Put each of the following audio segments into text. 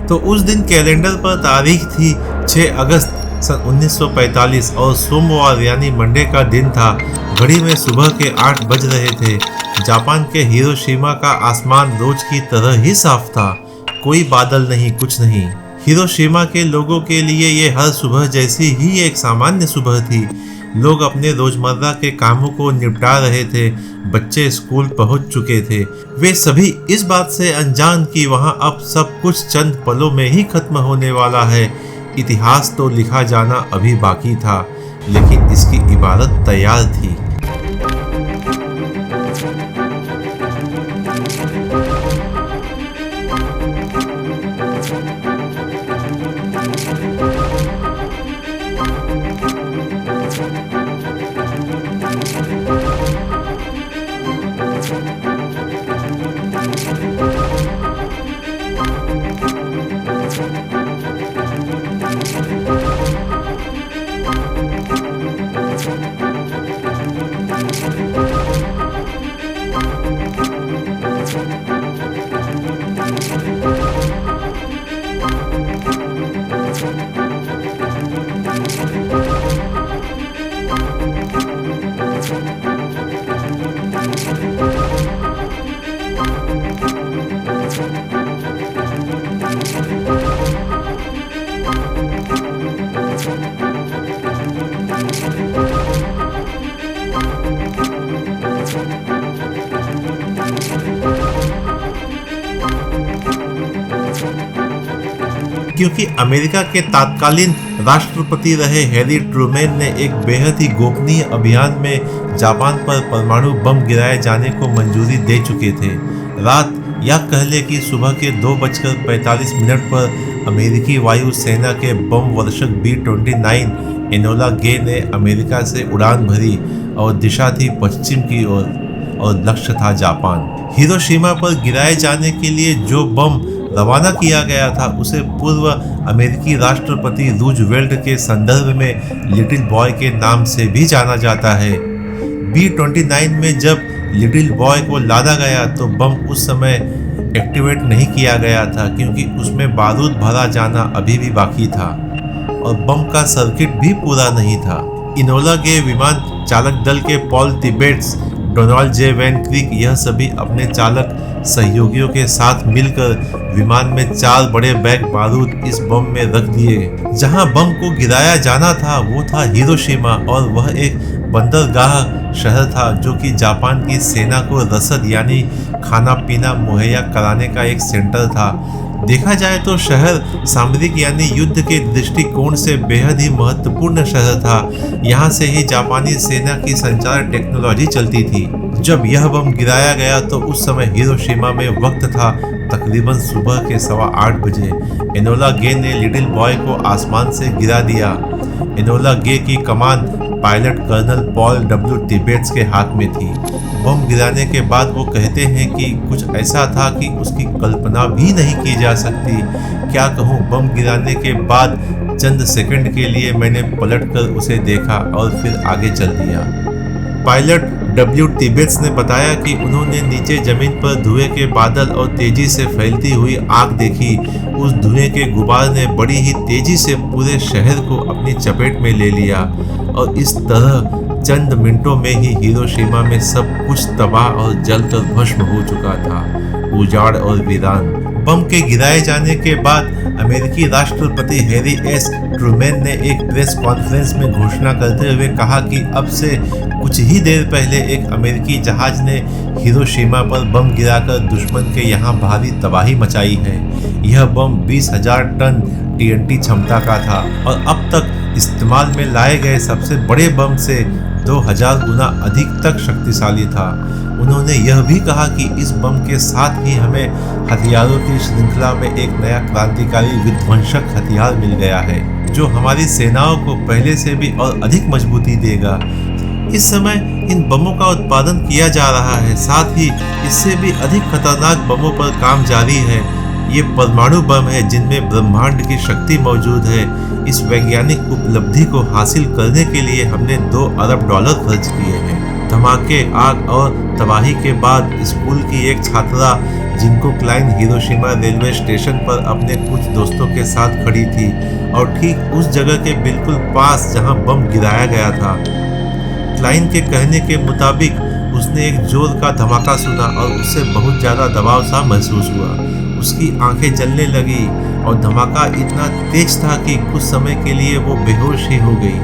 तो उस दिन कैलेंडर पर तारीख थी 6 अगस्त सन 1945 और सोमवार यानी मंडे का दिन था। घड़ी में सुबह के 8 बज रहे थे। जापान के हिरोशिमा का आसमान रोज की तरह ही साफ था। कोई बादल नहीं, कुछ नहीं। हिरोशिमा के लोगों के लिए ये हर सुबह जैसी ही एक सामान्य सुबह थी। लोग अपने रोजमर्रा के कामों को निपटा रहे थे। बच्चे स्कूल पहुंच चुके थे। वे सभी इस बात से अनजान कि वहां अब सब कुछ चंद पलों में ही खत्म होने वाला है। इतिहास तो लिखा जाना अभी बाकी था, लेकिन इसकी इबारत तैयार थी। क्योंकि अमेरिका के तत्कालीन राष्ट्रपति रहे हैरी ट्रूमैन ने एक बेहद ही गोपनीय अभियान में जापान पर परमाणु बम गिराए जाने को मंजूरी दे चुके थे। रात या कह ले कि सुबह के 2:45 पर अमेरिकी वायु सेना के बम वर्षक B-29 एनोला गे ने अमेरिका से उड़ान भरी और दिशा थी पश्चिम की ओर और लक्ष्य था जापान। हिरोशिमा पर गिराए जाने के लिए जो बम रवाना किया गया था उसे पूर्व अमेरिकी राष्ट्रपति रूजवेल्ट के संदर्भ में लिटिल बॉय के नाम से भी जाना जाता है। B-29 में जब लिटिल बॉय को लादा गया तो बम उस समय एक्टिवेट नहीं किया गया था, क्योंकि उसमें बारूद भरा जाना अभी भी बाकी था और बम का सर्किट भी पूरा नहीं था। इनोला गे विमान चालक दल के पॉल तिबेट्स, डोनाल्ड जे वैन क्रिक, यह सभी अपने चालक सहयोगियों के साथ मिलकर विमान में 4 बड़े बैग बारूद इस बम में रख दिए। जहां बम को गिराया जाना था वो था हिरोशिमा, और वह एक बंदरगाह शहर था जो कि जापान की सेना को रसद यानी खाना पीना मुहैया कराने का एक सेंटर था। देखा जाए तो शहर सामरिक यानी युद्ध के दृष्टिकोण से बेहद ही महत्वपूर्ण शहर था। यहाँ से ही जापानी सेना की संचार टेक्नोलॉजी चलती थी। जब यह बम गिराया गया तो उस समय हिरोशिमा में वक्त था तकरीबन सुबह के 8:15 बजे। एनोला गे ने लिटिल बॉय को आसमान से गिरा दिया। एनोला गे की कमान पायलट कर्नल पॉल W. तिबेट्स के हाथ में थी। बम गिराने के बाद वो कहते हैं कि कुछ ऐसा था कि उसकी कल्पना भी नहीं की जा सकती। क्या कहूँ, बम गिराने के बाद चंद सेकंड के लिए मैंने पलटकर उसे देखा और फिर आगे चल दिया। Pilot W. तिबेट्स ने बताया कि उन्होंने नीचे जमीन पर धुएं के बादल और तेजी से फैलती हुई आग देखी। उस धुएं के गुबार ने बड़ी ही तेजी से पूरे शहर को अपनी चपेट में ले लिया और इस तरह चंद मिनटों में ही हिरोशिमा में सब कुछ तबाह और जलकर भस्म हो चुका था, उजाड़ और वीरान। बम के गिराए जाने के बाद अमेरिकी राष्ट्रपति हैरी एस ट्रूमैन ने एक प्रेस कॉन्फ्रेंस में घोषणा करते हुए कहा कि अब से कुछ ही देर पहले एक अमेरिकी जहाज ने हिरोशिमा पर बम गिराकर दुश्मन के यहाँ भारी तबाही मचाई है। यह बम 20,000 टन TNT क्षमता का था और अब तक इस्तेमाल में लाए गए सबसे बड़े बम से 2000 गुना अधिक तक शक्तिशाली था। उन्होंने यह भी कहा कि इस बम के साथ ही हमें हथियारों की श्रृंखला में एक नया क्रांतिकारी विध्वंसक हथियार मिल गया है, जो हमारी सेनाओं को पहले से भी और अधिक मजबूती देगा। इस समय इन बमों का उत्पादन किया जा रहा है, साथ ही इससे भी अधिक खतरनाक बमों पर काम जारी है। ये परमाणु बम है जिनमें ब्रह्मांड की शक्ति मौजूद है। इस वैज्ञानिक उपलब्धि को हासिल करने के लिए हमने $2 अरब खर्च किए हैं। धमाके, आग और तबाही के बाद स्कूल की एक छात्रा जिनको क्लाइन हिरोशिमा रेलवे स्टेशन पर अपने कुछ दोस्तों के साथ खड़ी थी और ठीक उस जगह के बिल्कुल पास जहां बम गिराया गया था। क्लाइन के कहने के मुताबिक उसने एक जोर का धमाका सुना और उससे बहुत ज़्यादा दबाव सा महसूस हुआ। उसकी आंखें जलने लगी और धमाका इतना तेज था कि कुछ समय के लिए वो बेहोश ही हो गई।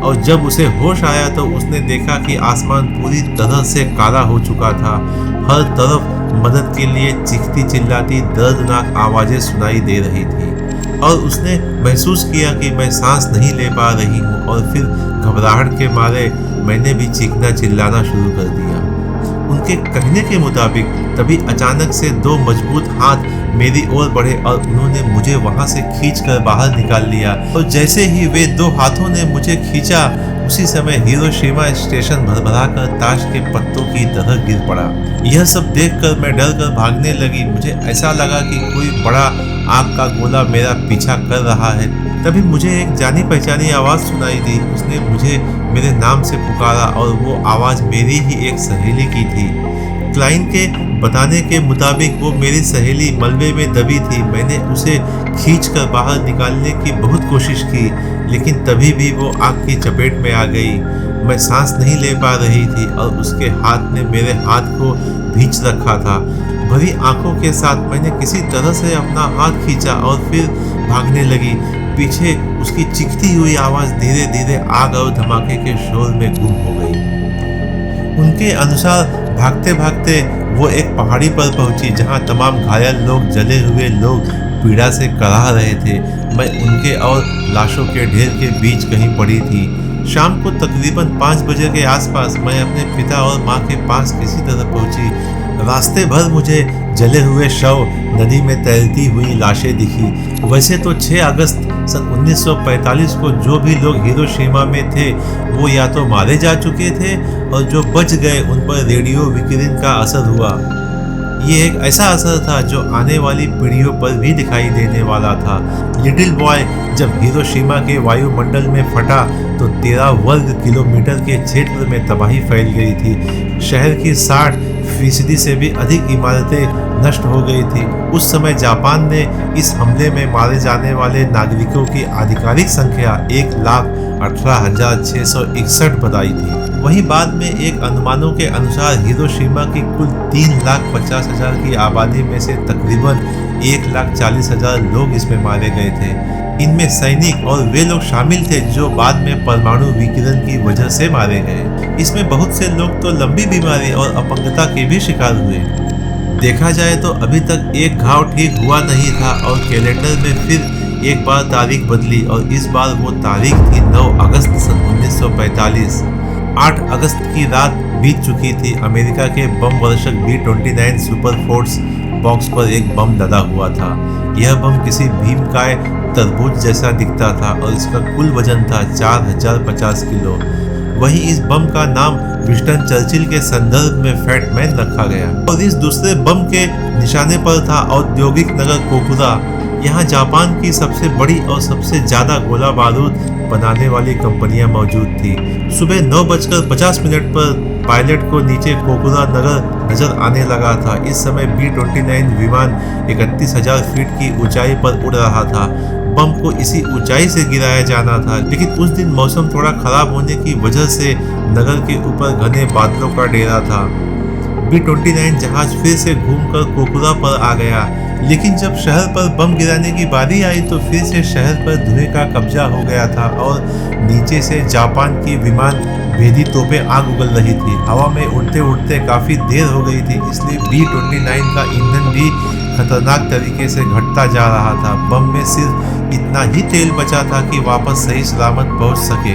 और जब उसे होश आया तो उसने देखा कि आसमान पूरी तरह से काला हो चुका था। हर तरफ मदद के लिए चीखती चिल्लाती दर्दनाक आवाज़ें सुनाई दे रही थी और उसने महसूस किया कि मैं सांस नहीं ले पा रही हूँ और फिर घबराहट के मारे मैंने भी चीखना चिल्लाना शुरू कर दिया। उनके कहने के मुताबिक तभी अचानक से दो मजबूत हाथ मेरी ओर बढ़े और उन्होंने मुझे वहां से खींचकर बाहर निकाल लिया और जैसे ही वे दो हाथों ने मुझे खींचा उसी समय हिरोशिमा स्टेशन भरभरा कर ताश के पत्तों की तरह गिर पड़ा। यह सब देखकर मैं डर कर भागने लगी। मुझे ऐसा लगा कि कोई बड़ा आग का गोला मेरा पीछा कर रहा है। तभी मुझे एक जानी पहचानी आवाज़ सुनाई दी। उसने मुझे मेरे नाम से पुकारा और वो आवाज़ मेरी ही एक सहेली की थी। क्लाइन के बताने के मुताबिक वो मेरी सहेली मलबे में दबी थी। मैंने उसे खींचकर बाहर निकालने की बहुत कोशिश की लेकिन तभी भी वो आग की चपेट में आ गई। मैं सांस नहीं ले पा रही थी और उसके हाथ ने मेरे हाथ को भींच रखा था। भरी आंखों के साथ मैंने किसी तरह से अपना हाथ खींचा और फिर भागने लगी। पीछे उसकी चीखती हुई आवाज़ धीरे धीरे आग और धमाके के शोर में गुम हो गई। उनके अनुसार भागते भागते वो एक पहाड़ी पर पहुंची जहां तमाम घायल लोग जले हुए लोग पीड़ा से कराह रहे थे। मैं उनके और लाशों के ढेर के बीच कहीं पड़ी थी। शाम को तकरीबन 5 बजे के आसपास मैं अपने पिता और माँ के पास किसी तरह पहुंची। रास्ते भर मुझे जले हुए शव, नदी में तैरती हुई लाशें दिखी। वैसे तो 6 अगस्त सन 1945 को जो भी लोग हिरोशिमा में थे वो या तो मारे जा चुके थे और जो बच गए उन पर रेडियो विकिरण का असर हुआ। ये एक ऐसा असर था जो आने वाली पीढ़ियों पर भी दिखाई देने वाला था। लिटिल बॉय जब हिरोशिमा के वायुमंडल में फटा तो 13 वर्ग किलोमीटर के क्षेत्र में तबाही फैल गई थी। शहर की 60% से भी अधिक इमारतें नष्ट हो गई थी। उस समय जापान ने इस हमले में मारे जाने वाले नागरिकों की आधिकारिक संख्या 1,18,661 बताई थी। वहीं बाद में एक अनुमानों के अनुसार हिरोशिमा की कुल 3,50,000 की आबादी में से तकरीबन 1,40,000 लोग इसमें मारे गए थे। इनमें सैनिक और वे लोग शामिल थे जो बाद में परमाणु विकिरण की वजह से मारे गए। इसमें बहुत से लोग तो लंबी बीमारी और अपंगता के भी शिकार हुए। देखा जाए तो अभी तक एक घाव ठीक हुआ नहीं था और कैलेंडर में फिर एक बार तारीख बदली और इस बार वो तारीख थी 9 अगस्त सन 1945। 8 अगस्त की रात बीत चुकी थी। अमेरिका के बम वर्षक B-29 सुपरफोर्स बॉक्स पर एक बम लदा हुआ था। यह बम किसी भीमकाय तरबूज जैसा दिखता था और इसका कुल वजन था 4050 किलो। वहीं इस बम का नाम विंस्टन चर्चिल के संदर्भ में फैट मैन रखा गया और इस दूसरे बम के निशाने पर था औद्योगिक नगर कोकुरा। यहाँ जापान की सबसे बड़ी और सबसे ज़्यादा गोला बारूद बनाने वाली कंपनियां मौजूद थी। सुबह 9:50 पर पायलट को नीचे कोकुरा नगर नजर आने लगा था। इस समय B-29 विमान 31,000 फीट की ऊंचाई पर उड़ रहा था। बम को इसी ऊंचाई से गिराया जाना था लेकिन उस दिन मौसम थोड़ा खराब होने की वजह से नगर के ऊपर घने बादलों का डेरा था। B-29 जहाज फिर से घूमकर कोकुरा पर आ गया लेकिन जब शहर पर बम गिराने की बारी आई तो फिर से शहर पर धुएं का कब्जा हो गया था और नीचे से जापान की विमान भेदी तोपें आग उगल रही थी। हवा में उड़ते उड़ते काफ़ी देर हो गई थी इसलिए B-29 का ईंधन भी खतरनाक तरीके से घटता जा रहा था। बम में सिर्फ इतना ही तेल बचा था कि वापस सही सलामत पहुंच सके।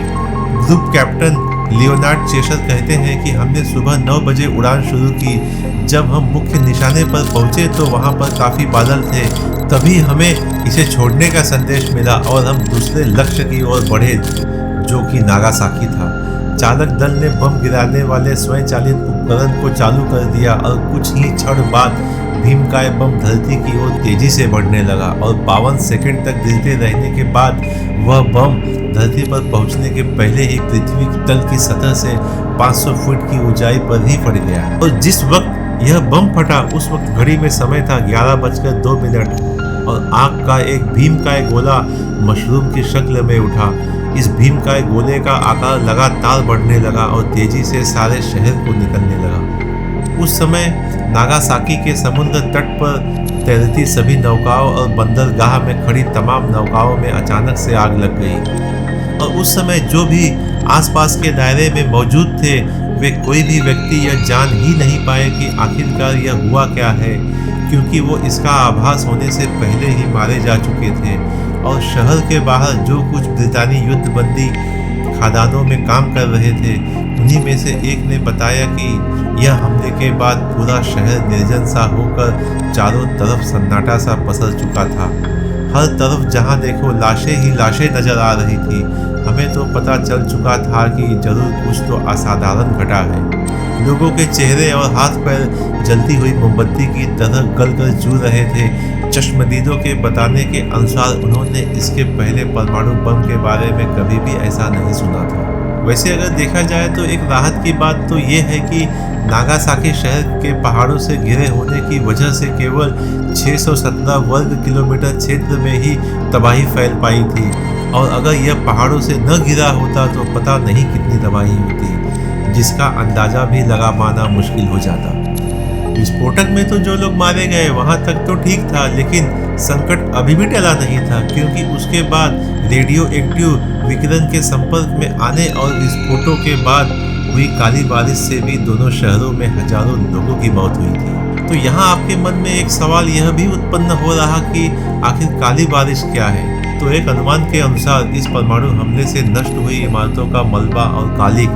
ग्रुप कैप्टन लियोनार्ड चेशर कहते हैं कि हमने सुबह 9 बजे उड़ान शुरू की। जब हम मुख्य निशाने पर पहुंचे तो वहां पर काफ़ी बादल थे। तभी हमें इसे छोड़ने का संदेश मिला और हम दूसरे लक्ष्य की ओर बढ़े जो कि नागासाकी था। चालक दल ने बम गिराने वाले स्वयंचालित उपकरण को चालू कर दिया और कुछ ही क्षण बाद भीमकाय बम धरती की ओर तेजी से बढ़ने लगा और 52 सेकंड तक गिरते रहने के बाद वह बम धरती पर पहुंचने के पहले ही पृथ्वी तल की सतह से 500 फुट की ऊंचाई पर ही फट गया। और जिस वक्त यह बम फटा उस वक्त घड़ी में समय था 11:02 और आग का एक भीमकाय गोला मशरूम की शक्ल में उठा। इस भीमकाय गोले का आकार लगातार बढ़ने लगा और तेजी से सारे शहर को निकलने लगा। उस समय नागासाकी के समुद्र तट पर तैरती सभी नौकाओं और बंदरगाह में खड़ी तमाम नौकाओं में अचानक से आग लग गई और उस समय जो भी आसपास के दायरे में मौजूद थे वे कोई भी व्यक्ति यह जान ही नहीं पाए कि आखिरकार यह हुआ क्या है, क्योंकि वो इसका आभास होने से पहले ही मारे जा चुके थे। और शहर के बाहर जो कुछ ब्रितानी युद्धबंदी खदानों में काम कर रहे थे उन्हीं में से एक ने बताया कि यह हमले के बाद पूरा शहर निर्जन सा होकर चारों तरफ सन्नाटा सा पसर चुका था। हर तरफ जहां देखो लाशें ही लाशें नजर आ रही थी। हमें तो पता चल चुका था कि जरूर कुछ तो असाधारण घटा है। लोगों के चेहरे और हाथ पैर जलती हुई मोमबत्ती की तरह गलकर जू रहे थे। चश्मदीदों के बताने के अनुसार उन्होंने इसके पहले परमाणु बम के बारे में कभी भी ऐसा नहीं सुना था। वैसे अगर देखा जाए तो एक राहत की बात तो ये है कि नागासाकी शहर के पहाड़ों से घिरे होने की वजह से केवल 617 वर्ग किलोमीटर क्षेत्र में ही तबाही फैल पाई थी और अगर यह पहाड़ों से न घिरा होता तो पता नहीं कितनी तबाही होती, जिसका अंदाजा भी लगा पाना मुश्किल हो जाता। विस्फोटक में तो जो लोग मारे गए वहां तक तो ठीक था, लेकिन संकट अभी भी टला नहीं था, क्योंकि उसके बाद रेडियो एक्टिव विकिरण के संपर्क में आने और विस्फोटों के बाद हुई काली बारिश से भी दोनों शहरों में हजारों लोगों की मौत हुई थी। तो यहाँ आपके मन में एक सवाल यह भी उत्पन्न हो रहा कि आखिर काली बारिश क्या है। तो एक अनुमान के अनुसार इस परमाणु हमले से नष्ट हुई इमारतों का मलबा और कालिक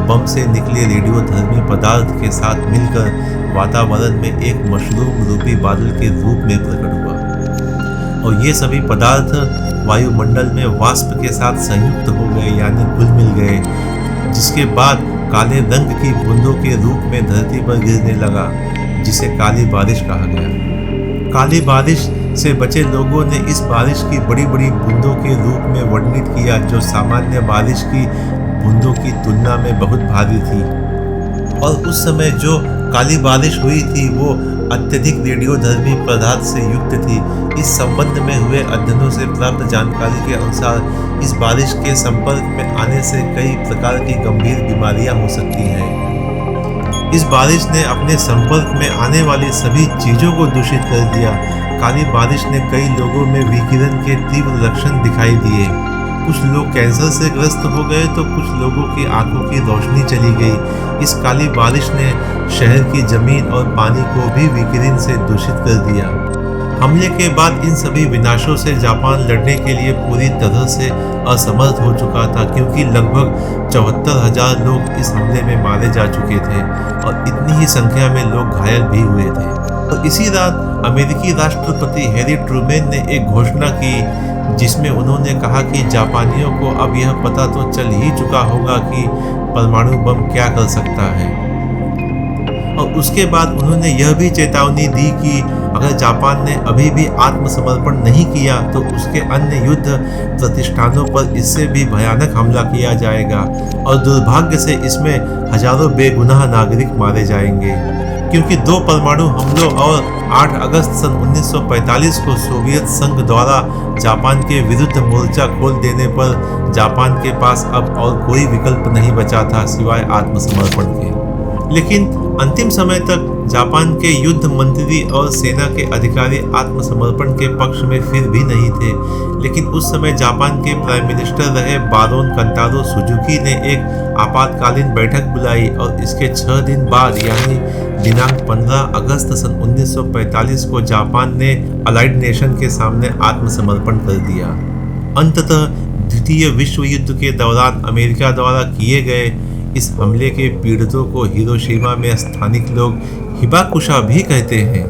बम से निकले रेडियोधर्मी पदार्थ के साथ मिलकर वातावरण में एक मशरूम रूपी बादल के रूप में प्रकट हुआ और ये सभी पदार्थ वायुमंडल में वाष्प के साथ संयुक्त हो गए, यानी घुल मिल गए, जिसके बाद काले रंग की बूंदों के रूप में धरती पर गिरने लगा, जिसे काली बारिश कहा गया। काली बारिश से बचे लोगों ने इस बारिश की बड़ी बड़ी बूंदों के रूप में वर्णित किया, जो सामान्य बारिश की बूंदों की तुलना में बहुत भारी थी। और उस समय जो काली बारिश हुई थी वो अत्यधिक रेडियोधर्मी पदार्थ से युक्त थी। इस संबंध में हुए अध्ययनों से प्राप्त जानकारी के अनुसार इस बारिश के संपर्क में आने से कई प्रकार की गंभीर बीमारियां हो सकती हैं। इस बारिश ने अपने संपर्क में आने वाली सभी चीजों को दूषित कर दिया। काली बारिश ने कई लोगों में विकिरण के तीव्र लक्षण दिखाई दिए। कुछ लोग कैंसर से ग्रस्त हो गए तो कुछ लोगों की आंखों की रोशनी चली गई। इस काली बारिश ने शहर की जमीन और पानी को भी विकिरण से दूषित कर दिया। हमले के बाद इन सभी विनाशों से जापान लड़ने के लिए पूरी तरह से असमर्थ हो चुका था, क्योंकि लगभग 74,000 लोग इस हमले में मारे जा चुके थे और इतनी ही संख्या में लोग घायल भी हुए थे। और इसी रात अमेरिकी राष्ट्रपति हैरी ट्रूमैन ने एक घोषणा की जिसमें उन्होंने कहा कि जापानियों को अब यह पता तो चल ही चुका होगा कि परमाणु बम क्या कर सकता है। और उसके बाद उन्होंने यह भी चेतावनी दी कि अगर जापान ने अभी भी आत्मसमर्पण नहीं किया तो उसके अन्य युद्ध प्रतिष्ठानों पर इससे भी भयानक हमला किया जाएगा और दुर्भाग्य से इसमें हजारों बेगुनाह नागरिक मारे जाएंगे, क्योंकि 2 परमाणु हमलों और 8 अगस्त सन 1945 को सोवियत संघ द्वारा जापान के विरुद्ध मोर्चा खोल देने पर जापान के पास अब और कोई विकल्प नहीं बचा था सिवाय आत्मसमर्पण के। लेकिन अंतिम समय तक जापान के युद्ध मंत्री और सेना के अधिकारी आत्मसमर्पण के पक्ष में फिर भी नहीं थे। लेकिन उस समय जापान के प्राइम मिनिस्टर रहे बारोन कंतारो सुजुकी ने एक आपातकालीन बैठक बुलाई और इसके 6 दिन बाद यानी दिनांक 15 अगस्त सन 1945 को जापान ने अलाइड नेशन के सामने आत्मसमर्पण कर दिया। अंततः द्वितीय विश्व युद्ध के दौरान अमेरिका द्वारा किए गए इस हमले के पीड़ितों को हिरोशिमा में स्थानिक लोग हिबाकुशा भी कहते हैं।